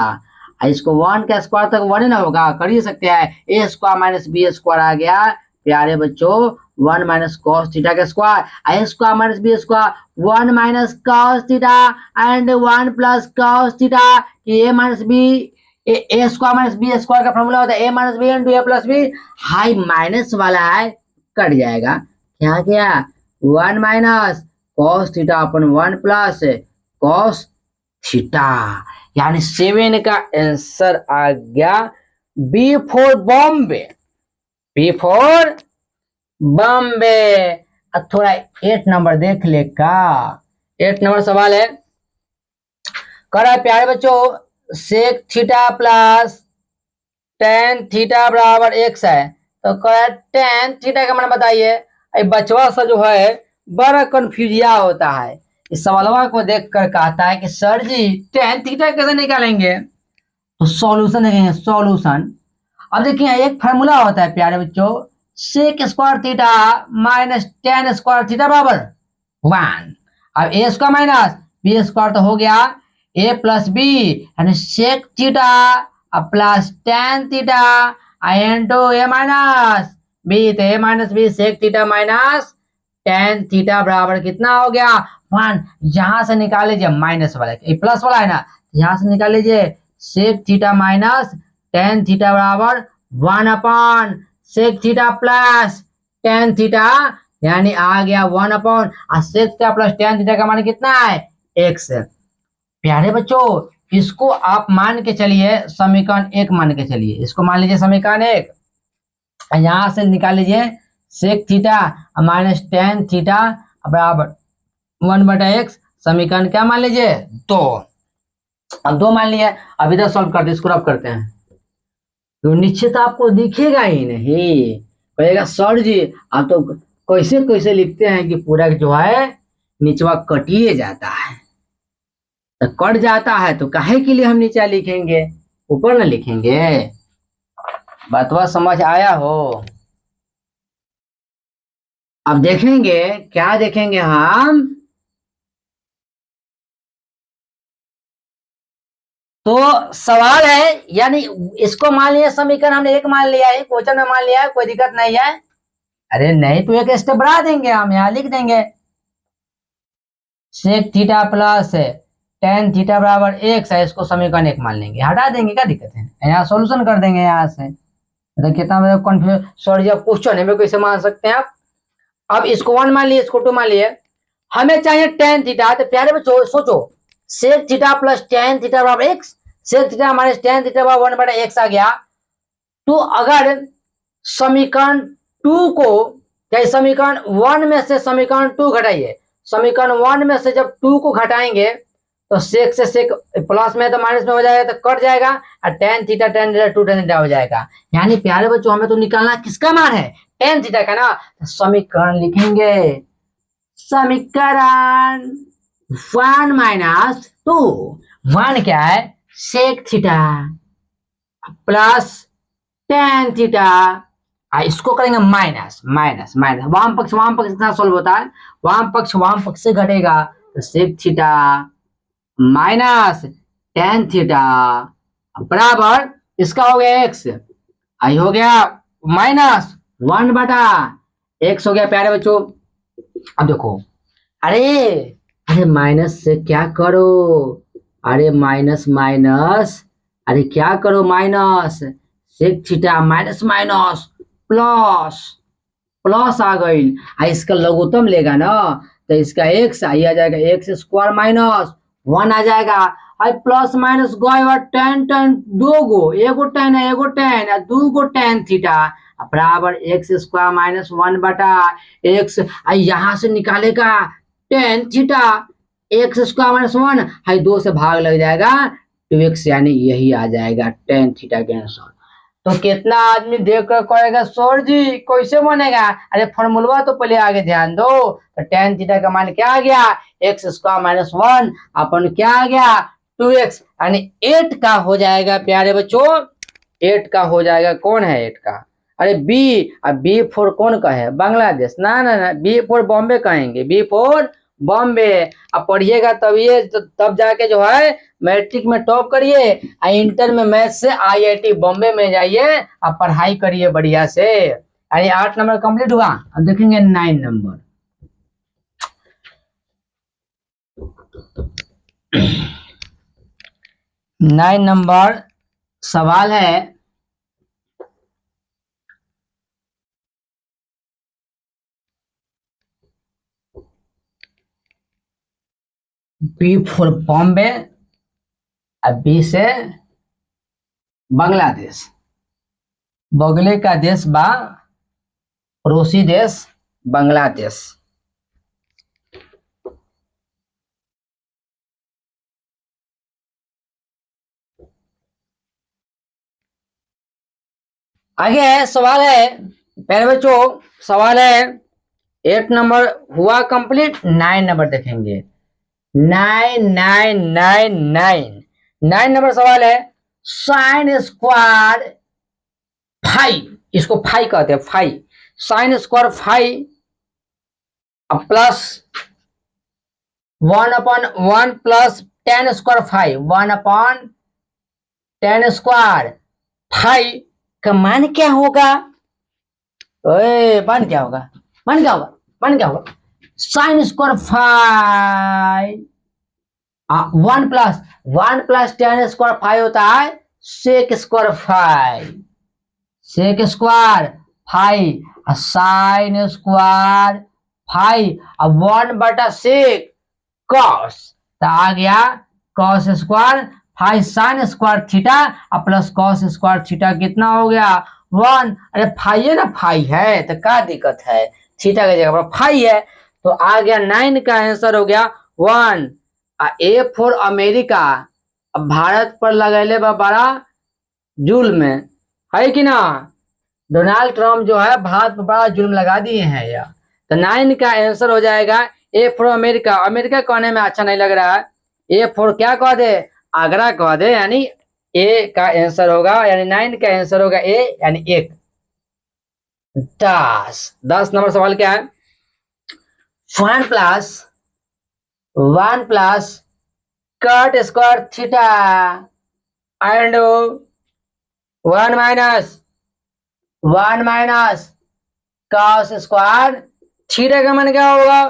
इसको 1 का स्क्वायर तक 1 ही ना होगा, कर ही सकते हैं। A square minus b square आ गया प्यारे बच्चों 1 माइनस कॉस थीटा का square, a square minus b square 1 minus cos theta and 1 plus cos theta. A minus b a square minus b square का फॉर्मूला होता है a minus b into a plus b. हाई minus वाला है cut जाएगा, क्या क्या 1 minus cos theta upon 1 plus cos theta, यानी 7 का आंसर आ गया B for Bombay, B for Bombay. अब थोड़ा 8 नंबर देख ले का, 8 नंबर सवाल है, कह रहा है प्यारे बच्चों sec theta plus tan theta बराबर एक्स है, तो कह रहा है टेन थीटा का मान बताइए। बचवा सा जो है बड़ा कंफ्यूजिया होता है, इस सवालवा को देखकर कहता है कि सर जी टेन थीटा कैसे निकालेंगे, तो सॉल्यूशन देखेंगे सॉल्यूशन। अब देखिए एक फार्मूला होता है प्यारे बच्चों sec square theta minus tan square theta बराबर 1। अब a square minus b square तो हो गया ए प्लस बी, यानी sec theta plus tan theta into a minus b, तो a minus b sec theta minus tan theta बराबर कितना हो गया 1। यहां से निकाल लीजिए माइनस वाला, प्लस वाला है ना, यहां से निकाल लीजिए sec theta minus tan theta बराबर 1 upon sec theta plus tan theta, यानी आ गया 1 upon sec theta plus tan theta का मान कितना है एक्स। प्यारे बच्चों इसको आप मान के चलिए समीकरण 1 मान के चलिए, इसको मान लीजिए समीकरण 1, यहां से निकाल लीजिए sec theta minus tan theta बराबर 1/x, समीकरण क्या मान लीजिए 2। अब 2 मान लिया, अब इधर सॉल्व करते इसको रब करते हैं, तो निश्चित आपको दिखेगा ही नहीं, कहेगा सर जी आप तो कैसे कैसे लिखते हैं कि पूरा जो है नीचवा कटिए जाता है, तो कट जाता है तो काहे के लिए हम नीचा लिखेंगे ऊपर ना लिखेंगे, बातवा समझ आया हो। अब देखेंगे क्या देखेंगे हम, तो सवाल है यानी इसको मान लिया समीकरण हमने 1 मान लिया है, क्वेश्चन में मान लिया है, कोई दिक्कत नहीं है। अरे नहीं तो एक स्टेप बढ़ा देंगे, हम यहाँ लिख देंगे sec theta plus tan theta बराबर एक्स है, इसको समीकरण 1 मान लेंगे, हटा देंगे, क्या दिक्कत है, यहाँ सोल्यूशन कर देंगे यहाँ से। तो कितना कंफ्यूज, सॉरी जब क्वेश्चन है मेरे को इसे मान सकते हैं आप। अब इसको 1 मान लिए, इसको 2 मान लिए, हमें चाहिए टेन थीटा, तो प्यारे बच्चों सोचो sec theta plus tan theta बराबर x, sec theta minus tan theta बराबर 1/x आ गया। तो अगर समीकरण 2 को क्या समीकरण 1 में से समीकरण 2 घटाइए, समीकरण 1 में से जब 2 को घटाएंगे तो सेक से सेक प्लस में तो माइनस में हो जाएगा, तो कट जाएगा और टेन थीटा 2 टेन थीटा हो जाएगा। यानी प्यारे बच्चों हमें तो निकालना किसका मान है टेन थीटा का ना, तो समीकरण लिखेंगे समीकरण 1 माइनस 2, 1 क्या है sec theta plus tan theta, इसको करेंगे माइनस माइनस माइनस, वाम पक्ष कितना सोल्व होता है, वाम पक्ष से घटेगा, तो sec theta minus tan theta बराबर इसका हो गया एक्स, आई हो गया माइनस 1/x हो गया प्यारे बच्चों। अब देखो अरे अरे माइनस से क्या करो, अरे माइनस माइनस, अरे क्या करो minus sec theta minus minus plus plus आ गई, इसका लघुत्तम लेगा ना, तो इसका एक्स आ जाएगा एक्स स्क्वायर माइनस 1 आ जाएगा, प्लस माइनस गए टेन टेन दो गो, एगो टेन है एगो टेन है, 2 गो टेन थीटा बराबर एक्स स्क्वायर माइनस 1/x, यहाँ से निकालेगा tan theta x square minus 1, 2 से भाग लग जाएगा 2x, यानी यही आ जाएगा टेन थीटा के आंसर। तो कितना आदमी देख कर कहेगा सर जी कैसे बनेगा, अरे फॉर्मूला तो पहले आगे ध्यान दो, तो टेन थीटा का मान क्या आ गया एक्स स्क्वायर माइनस 1 अपन क्या आ गया 2x, यानी 8 का हो जाएगा प्यारे बच्चों, 8 का हो जाएगा, कौन है 8 का, अरे बी, अब बी फोर कौन का है बांग्लादेश, ना ना ना बी फोर बॉम्बे कहेंगे, बी फोर बॉम्बे। अब पढ़िएगा तब ये तब जाके जो है मैट्रिक में टॉप करिए, इंटर में मैथ से IIT बॉम्बे में जाइए, अब पढ़ाई करिए बढ़िया से। अरे 8 नंबर कंप्लीट हुआ। अब देखेंगे 9 नंबर। 9 नंबर सवाल है, बी फॉर बॉम्बे, अब बी से बांग्लादेश, बगले का देश बा पड़ोसी देश बांग्लादेश। आगे सवाल है, पहले बच्चों सवाल है 8 नंबर हुआ कंप्लीट। 9 नंबर देखेंगे। 9 नंबर सवाल है, साइन स्क्वायर फाइव, इसको फाइव कहते हैं, five, sine square five plus 1/1 plus tan square five, 1/10 square five का मान क्या होगा? ओए मान क्या होगा? मान क्या होगा? मान क्या होगा? Sine square five 1 plus 10 square five होता है sec square five, sec square five, sine square five, 1/सेक कॉस, तो आ गया cos square five sine square theta plus cos square theta कितना हो गया? 1। अरे फाइव है ना, फाइव है तो क्या दिक्कत है, थीटा की जगह पर फाइव है, तो आ गया 9 का आंसर हो गया 1। ए फॉर अमेरिका, अब भारत पर लगैले बा बड़ा जुल्म है कि ना, डोनाल्ड ट्रम्प जो है भारत पर बड़ा जुल्म लगा दिए हैं यार। तो 9 का आंसर हो जाएगा ए फॉर अमेरिका। अमेरिका कहने में अच्छा नहीं लग रहा है, ए फॉर क्या कह दे, आगरा कह दे, यानी ए का आंसर होगा, यानी 9 का आंसर होगा ए, यानी 1। 10 नंबर सवाल क्या है, 1 plus cut square theta and 1 minus cos square theta का मान क्या होगा?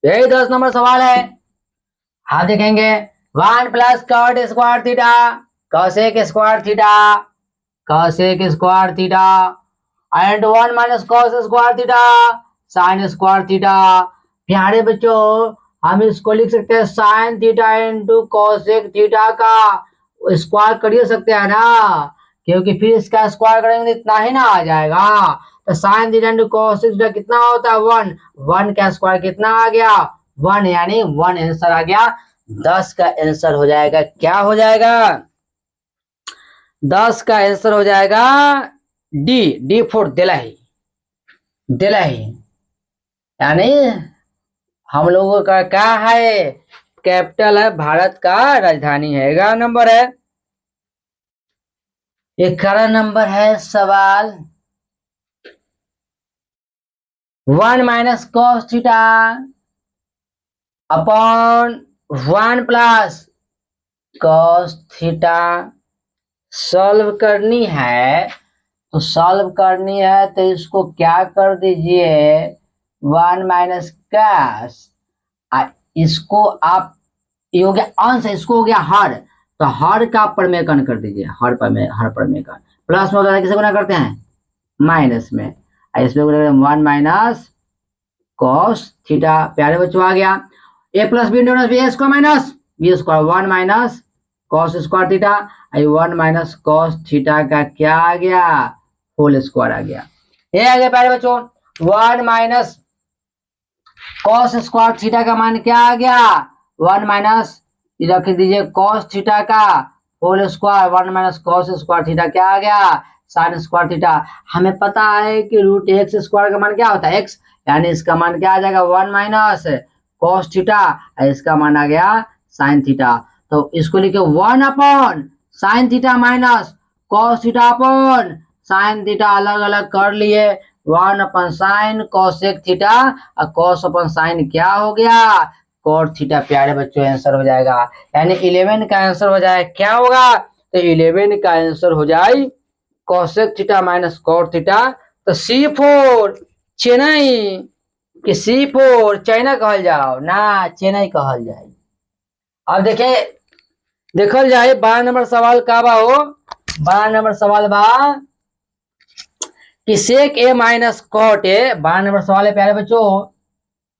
यही 10 नंबर सवाल है। हाँ देखेंगे, 1 plus cot square theta cosec square theta, cosec square theta and 1 minus cos square theta sine square theta. प्यारे बच्चों हम इसको लिख सकते हैं sine theta into cosec theta का स्क्वायर कर सकते हैं ना, क्योंकि फिर इसका स्क्वायर करेंगे इतना ही ना आ जाएगा। तो sign theta into cosec theta कितना होता है? 1। 1 का स्क्वायर कितना आ गया? 1, यानी 1 आंसर आ गया। 10 का आंसर हो जाएगा, क्या हो जाएगा? 10 का आंसर हो जाएगा डी फॉर दिल्ली। दिल्ली यानी हम लोगों का क्या है, कैपिटल है, भारत का राजधानी है। 11 नंबर है, 11 नंबर है सवाल, 1 minus cos theta upon 1 plus cos theta solve करनी है। तो सॉल्व करनी है तो इसको क्या कर दीजिए, 1 माइनस कॉस, इसको आप, ये हो गया अंश, इसको हो गया हर, तो हर का परमेकन कर दीजिए, हर परमेकन, प्लस में होता किसे गुना करते हैं? माइनस में, इसमें 1 माइनस कॉस थीटा। प्यारे बच्चों आ गया, a plus b minus b square minus b square, 1 minus cos square theta, 1 minus cos theta का क्या आ गया? होल स्क्वायर आ गया। ये आ गया प्यारे बच्चों 1 माइनस कॉस स्क्वायर थीटा का मान क्या आ गया? 1 माइनस रख दीजिए कॉस थीटा का whole square, 1 minus cos square theta क्या आ गया? Sine square theta. हमें पता है कि रूट एक्स स्क्वायर का मान क्या होता है? एक्स, यानी इसका मान क्या आ जाएगा? 1 माइनस कॉस थीटा, इसका मान आ गया साइन थीटा। तो इसको लिखे 1 upon sine theta minus cos theta upon sine theta, अलग अलग कर लिए, 1 अपन साइन कॉसेक थीटा और कॉस अपन साइन क्या हो गया कॉट थीटा। प्यारे बच्चों आंसर हो जाएगा, यानी 11 का आंसर हो जाए क्या होगा, तो 11 का आंसर हो जाए cosec theta minus cot theta. तो C4 चेन्नई कि C4 चाइना कहल जाओ ना, चेन्नई कहल जाए। अब देखें देखल जाए 12 नंबर सवाल का बा हो, 12 नंबर सवाल बा कि sec a minus cot a. 12 number सवाल है प्यारे बच्चों,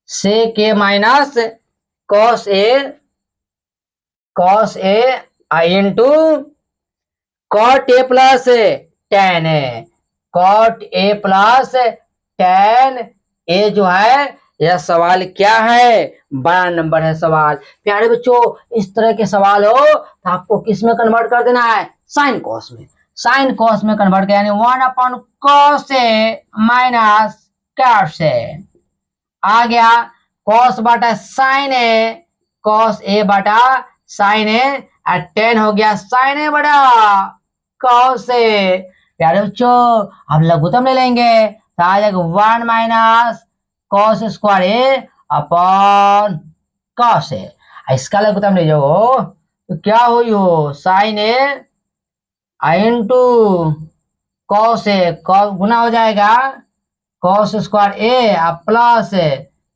sec a minus cos a आई into cot a plus tan a, cot a plus tan a जो है यह सवाल क्या है 12 नंबर है सवाल। प्यारे बच्चों इस तरह के सवाल हो तो आपको किस में कन्वर्ट कर देना है, साइन कॉस में। साइन कॉस में कन्वर्ट कर, यानी 1 upon cos A minus cos ए आ गया, कॉस बटा साइन ए, कॉस ए बटा साइन ए, और टेन हो गया साइन ए बटा कॉस ए। प्यारे बच्चों अब लघुत्तम ले लेंगे तो आ जाएगा 1 minus cos square A upon cos A. इसका लघुत्तम ले जाओ तो क्या हुई हो, sign A into cos A, गुना हो जाएगा कॉस स्क्वायर ए प्लस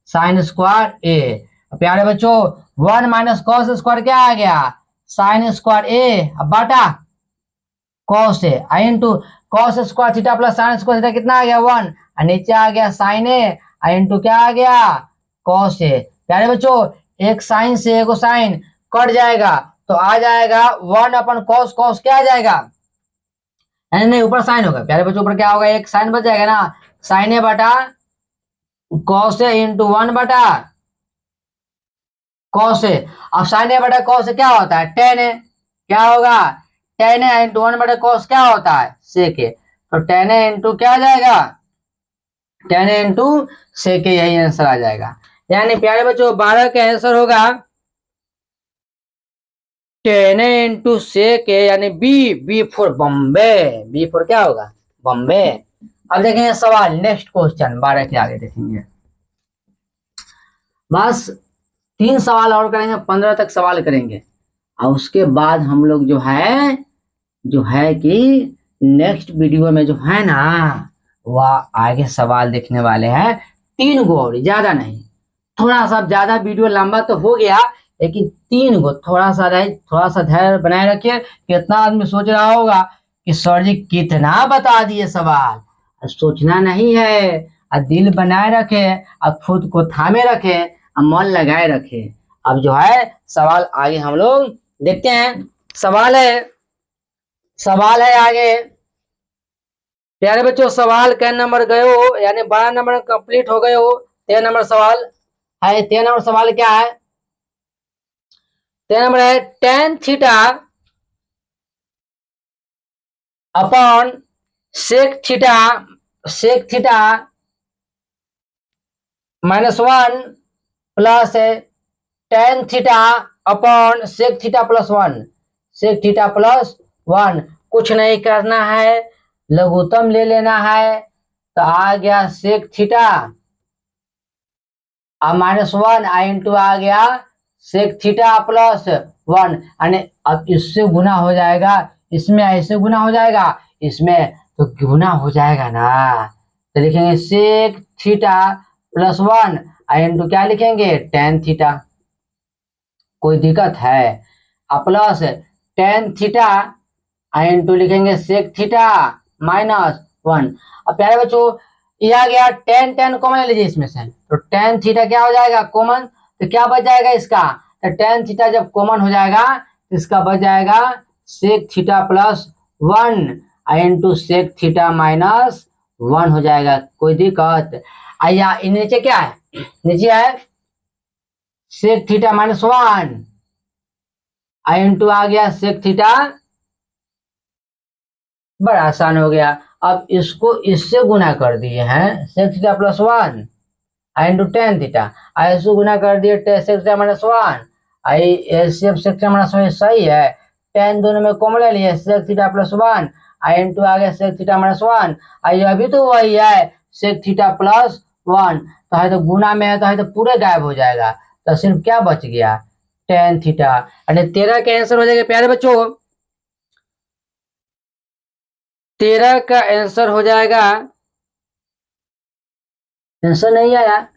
साइन स्क्वायर ए। प्यारे बच्चों 1 माइनस कॉस स्क्वायर क्या आ गया, साइन स्क्वायर ए बटा cos a into cos square theta plus sine square theta कितना आ गया 1, और नीचे आ गया साइन ए इंटू क्या आ गया कॉस ए। प्यारे बच्चों एक साइन से एक साइन कट जाएगा तो आ जाएगा 1 अपन कॉस, कॉस क्या आ जाएगा, नहीं ऊपर साइन होगा। प्यारे बच्चों ऊपर क्या होगा, एक साइन बच जाएगा ना, साइन ए बटा कॉस ए इंटू 1 बटा कॉस ए। अब साइन ए बटा कॉस ए क्या होता है, टेन ए, क्या होगा टेन ए इंटू 1 बटा कॉस क्या होता है सेक ए, तो टेन ए इंटू क्या आ जाएगा, टेन ए इंटू सेक ए, यही आंसर आ जाएगा। यानी प्यारे बच्चों 12 का आंसर होगा ten A into sec a, यानी B for Bombay, B for क्या होगा बॉम्बे। अब देखेंगे सवाल नेक्स्ट क्वेश्चन 12 के आगे देखेंगे, बस 3 सवाल और करेंगे, 15 तक सवाल करेंगे और उसके बाद हम लोग जो है कि नेक्स्ट वीडियो में जो है ना वह आगे सवाल देखने वाले हैं 3 गो और, ज्यादा नहीं, थोड़ा सा ज्यादा वीडियो लंबा तो हो गया लेकिन 3 गो, थोड़ा सा धैर्य बनाए रखिए। कितना आदमी सोच रहा होगा कि सर जी कितना बता दिए सवाल, सोचना नहीं है, दिल बनाए रखे और खुद को थामे रखे और मन लगाए रखे। अब जो है सवाल आगे हम लोग देखते हैं, सवाल है आगे। प्यारे बच्चों सवाल कै नंबर गए हो, यानी 12 नंबर कंप्लीट हो गए हो, 13 नंबर सवाल है। 13 नंबर सवाल क्या है, 13 नंबर है tan theta upon sec theta -1 plus tan theta upon sec theta plus 1, sec theta plus 1। कुछ नहीं करना है, लघुत्तम ले लेना है, तो आ गया सेक थीटा -1 इंटू आ गया सेक थीटा प्लस 1, यानी अब इससे गुना हो जाएगा, इसमें ऐसे गुना हो जाएगा, इसमें तो गुना हो जाएगा ना, तो लिखेंगे सेक थीटा प्लस 1 इंटू क्या लिखेंगे टेन थीटा, कोई दिक्कत है, प्लस टेन थीटा इंटू लिखेंगे सेक थीटा -1। अब प्यारे बच्चों ये आ गया टेन कॉमन ले लीजिए इसमें से, तो टेन थीटा क्या हो जाएगा कॉमन, तो क्या बच जाएगा इसका, तो टेन थीटा जब कॉमन हो जाएगा तो इसका बच जाएगा sec theta plus 1 into sec theta -1 हो जाएगा। कोई दिक्कत, आइया नीचे क्या है, नीचे है सेक थीटा -1 इंटू आ गया सेक थीटा, बड़ा आसान हो गया। अब इसको इससे गुना कर दिए हैं sec theta plus 1 into tan theta, ऐसे गुना कर दिए सेक थीटा -1, सेक थीटा -1 सही है, टेन दोनों में कॉमन ले लिए सेक थीटा प्लस 1 इंटू आ गया सेक थीटा -1, अभी तो वही है सेक थीटा प्लस 1, तो है तो गुना में है तो पूरे गायब हो जाएगा, तो सिर्फ क्या बच गया, टेन थीटा। यानी 13 का आंसर हो जाएगा प्यारे बच्चों, 13 का आंसर हो जाएगा, आंसर नहीं आया,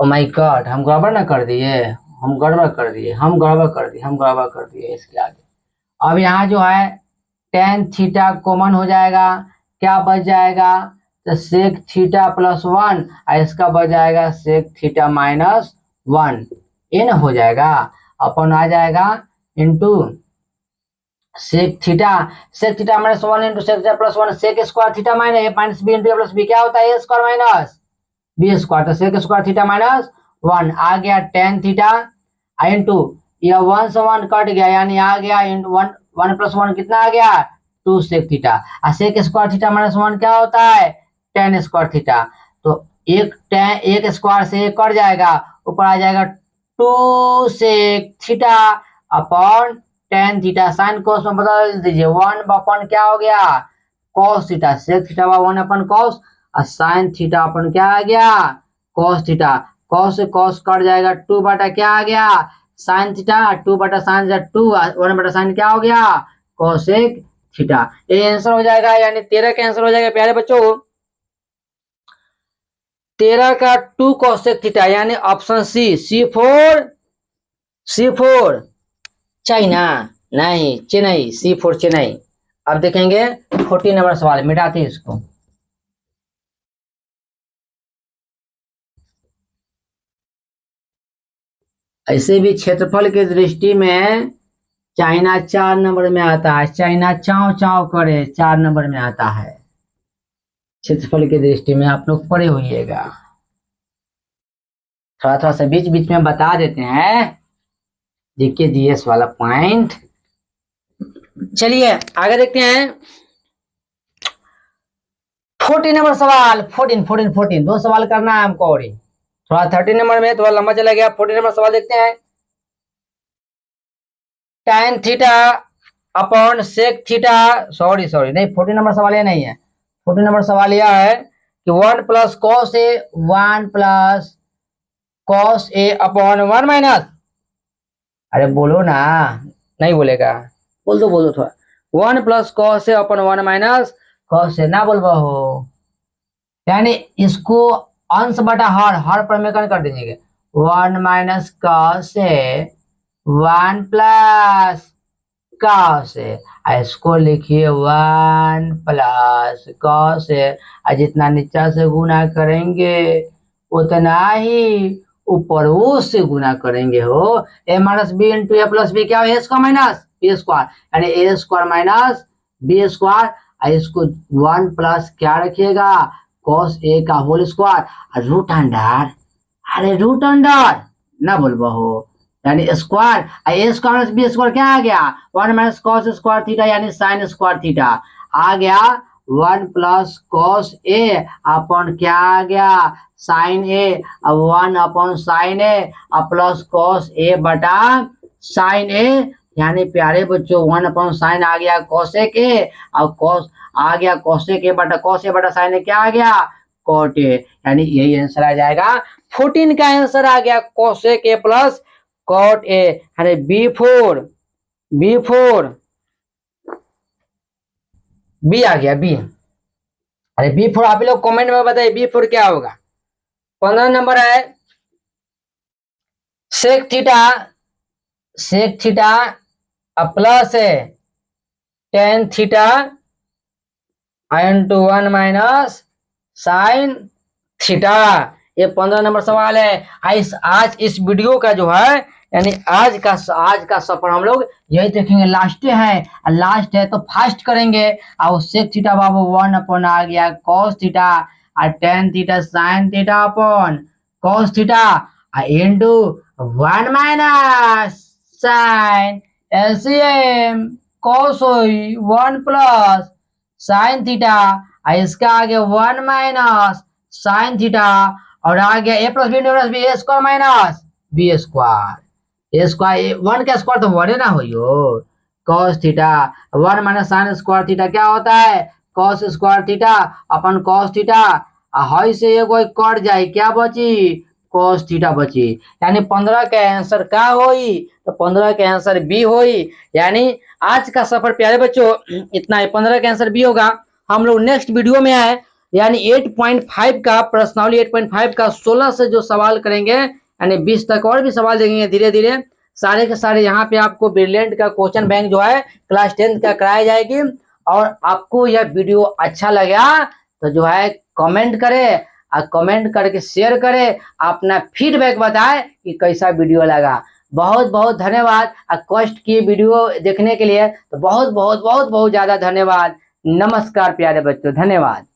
ओ माय गॉड, हम गड़बड़ ना कर दिए, हम गड़बड़ कर दिए, हम गड़बड़ कर दिए, हम गड़बड़ कर दिए इसके आगे। अब यहाँ जो है टेन थीटा कॉमन हो जाएगा, क्या बच जाएगा, तो सेक थीटा प्लस 1, और इसका बच जाएगा सेक थीटा माइनस 1, ये ना हो जाएगा, अपन आ जाएगा into sec theta minus 1 into sec theta plus 1, sec square theta minus a minus b into a plus b, क्या होता है a square minus b square, तो सेक स्क्वायर थीटा माइनस 1 आ गया टेन थीटा इंटू यह 1 से 1 cut गया, यानी आ गया इंटू 1 प्लस 1 कितना आ गया 2 सेक थीटा, और सेक स्क्वायर थीटा माइनस 1 क्या होता है टेन स्क्वायर थीटा, तो एक स्क्वायर से एक कट जाएगा, ऊपर आ जाएगा 2 sec theta upon tan theta, sine cos में बदल दीजिए, 1 अपन क्या हो गया cos theta, sec theta 1 upon cos, और साइन थीटा अपन क्या आ गया कॉस थीटा, कॉस से कॉस कट जाएगा, 2 बटा क्या आ गया साइन थीटा, 2 बटा साइन 2, 1 बटा साइन क्या हो गया कोसेक थीटा, ये आंसर हो जाएगा, यानी 13 का आंसर हो जाएगा प्यारे बच्चों 13 का 2 कोसेक थीटा, यानी ऑप्शन सी फोर चाइना, नहीं चेन्नई, C4 चेन्नई। अब देखेंगे 14 नंबर सवाल, मिटाते इसको, ऐसे भी क्षेत्रफल की दृष्टि में चाइना 4 नंबर में आता है, चाइना चाव चाव करे 4 नंबर में आता है, क्षेत्रफल की दृष्टि में आप लोग पढ़े होइएगा, थोड़ा थोड़ा सा बीच बीच में बता देते हैं जीके जीएस वाला पॉइंट। चलिए आगे देखते हैं 14 नंबर सवाल, 14 दो सवाल करना है हमको, और थोड़ा 13 नंबर में थोड़ा लंबा चला गया, 14 नंबर सवाल देखते हैं, tan theta upon sec theta, sorry नहीं 14 नंबर सवाल ये नहीं है, 14 नंबर सवाल यह है कि 1 plus cos A upon 1 minus, अरे बोलो ना, नहीं बोलेगा, बोल दो थोड़ा, 1 plus cos A upon 1 minus cos ए, ना बोल हो, यानी इसको अंश बटा हर पर में कर दीजिएगा, 1 minus cos A 1 plus cos A, इसको लिखिए 1 प्लस कॉस ए, जितना नीचा से गुना करेंगे उतना ही ऊपर से गुना करेंगे हो, ए minus b into a plus b, क्या ए स्क्वायर माइनस बी स्क्वायर, यानी a square minus b square, इसको 1 प्लस क्या रखिएगा कॉस ए का होल स्क्वायर, रूट अंडर, अरे रूट अंडर ना बोलबो हो, यानी square, a square minus b square क्या आ गया 1 माइनस कॉस स्क्वायर थीटा, यानी साइन स्क्वायर थीटा आ गया, 1 प्लस कॉस ए अपॉन क्या आ गया sign A, 1 upon sign A plus cos A बटा साइन ए, यानी प्यारे बच्चों 1 अपॉन साइन आ गया कोसेक ए, और कॉस आ गया कोसेक ए बटा साइन ए क्या आ गया कॉट ए, यानी यही आंसर आ जाएगा 14 का आंसर आ गया cosec a plus cot a, यानी बी आ गया बी, अरे B4 आप लोग कमेंट में बताइए B4 क्या होगा। 15 नंबर है सेक थीटा प्लस है tan theta into 1 minus sine theta, ये 15 नंबर सवाल है। आज इस वीडियो का जो है यानी आज का सफर हम लोग यही देखेंगे, लास्ट है तो फास्ट करेंगे, और सेक थीटा बाबू 1 अपॉन आ गया कॉस थीटा, और tan theta sine theta upon cos theta into 1 minus sine LCM cos हुई 1 प्लस साइन थीटा, इसका आ गया 1 माइनस साइन थीटा, और आ गया a plus B a square minus b square, a square 1 का square तो 1 ना हो, cos theta 1 minus sign square theta क्या होता है कॉस स्क्वायर थीटा अपन कॉस थीटा, हई से एगो कट जाई, क्या बची, कॉस थीटा बची। यानी 15 के आंसर का होई, तो 15 के आंसर बी होई। यानी आज का सफर प्यारे बच्चों इतना है, 15 के आंसर बी होगा। हम लोग नेक्स्ट वीडियो में आए, यानी 8.5 का प्रश्नावली 8.5 का 16 से जो सवाल करेंगे, यानी 20 तक और भी सवाल देंगे धीरे धीरे। सारे के सारे यहाँ पे आपको ब्रिलियंट का क्वेश्चन बैंक जो है क्लास 10 का कराया जाएगी। और आपको यह वीडियो अच्छा लगा तो जो है कमेंट करें, और कमेंट करके शेयर करें, अपना फीडबैक बताएं कि कैसा वीडियो लगा। बहुत बहुत धन्यवाद। कष्ट की वीडियो देखने के लिए तो बहुत बहुत बहुत बहुत ज्यादा धन्यवाद। नमस्कार प्यारे बच्चों, धन्यवाद।